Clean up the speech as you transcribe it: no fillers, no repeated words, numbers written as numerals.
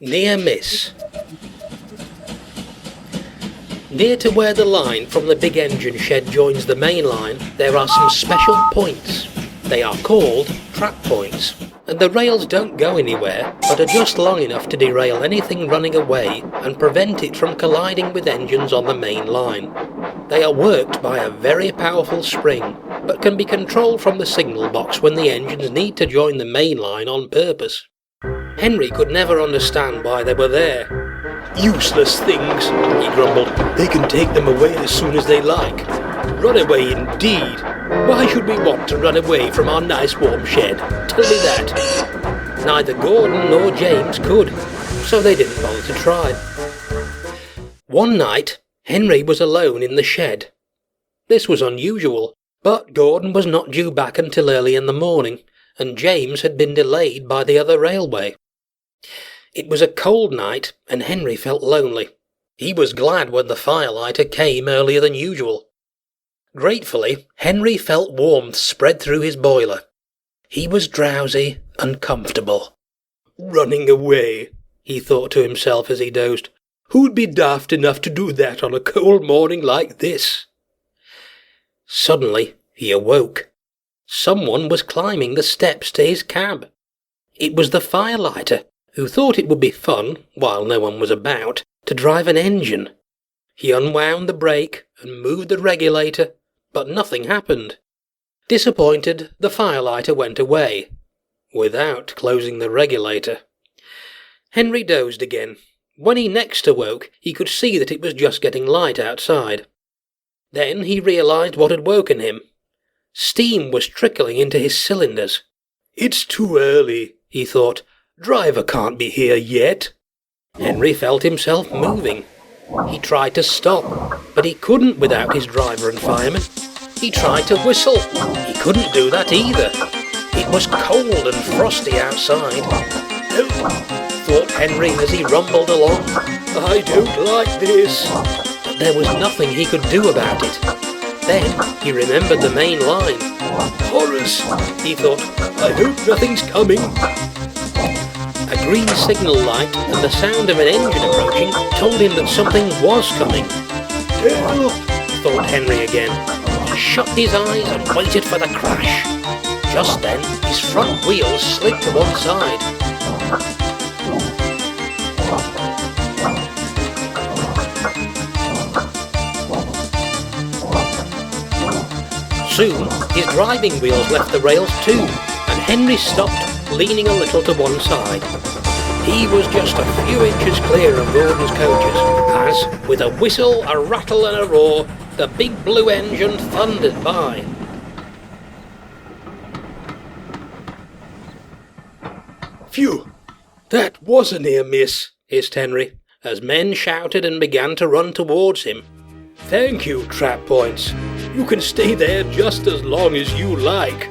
Near miss. Near to where the line from the big engine shed joins the main line, there are some special points. They are called trap points, and the rails don't go anywhere, but are just long enough to derail anything running away and prevent it from colliding with engines on the main line. They are worked by a very powerful spring, but can be controlled from the signal box when the engines need to join the main line on purpose. Henry could never understand why they were there. "Useless things," he grumbled. "They can take them away as soon as they like." "Run away indeed! Why should we want to run away from our nice warm shed? Tell me that." Neither Gordon nor James could, so they didn't bother to try. One night, Henry was alone in the shed. This was unusual, but Gordon was not due back until early in the morning, and James had been delayed by the other railway. It was a cold night, and Henry felt lonely. He was glad when the firelighter came earlier than usual. Gratefully, Henry felt warmth spread through his boiler. He was drowsy and comfortable. "Running away," he thought to himself as he dozed. "Who'd be daft enough to do that on a cold morning like this?" Suddenly, he awoke. Someone was climbing the steps to his cab. It was the firelighter, who thought it would be fun, while no one was about, to drive an engine. He unwound the brake and moved the regulator, but nothing happened. Disappointed, the firelighter went away, without closing the regulator. Henry dozed again. When he next awoke, he could see that it was just getting light outside. Then he realized what had woken him. Steam was trickling into his cylinders. "It's too early," he thought. "Driver can't be here yet." Henry felt himself moving. He tried to stop, but he couldn't without his driver and fireman. He tried to whistle. He couldn't do that either. It was cold and frosty outside. "Oh," thought Henry as he rumbled along. "I don't like this." But there was nothing he could do about it. Then he remembered the main line. "Horrors," he thought. "I hope nothing's coming." A green signal light and the sound of an engine approaching told him that something was coming. "Help," thought Henry again. He shut his eyes and waited for the crash. Just then, his front wheels slid to one side. Soon, his driving wheels left the rails too, and Henry stopped, leaning a little to one side. He was just a few inches clear of Gordon's coaches, as, with a whistle, a rattle and a roar, the big blue engine thundered by. "Phew! That was a near miss," hissed Henry, as men shouted and began to run towards him. "Thank you, Trap Points. You can stay there just as long as you like."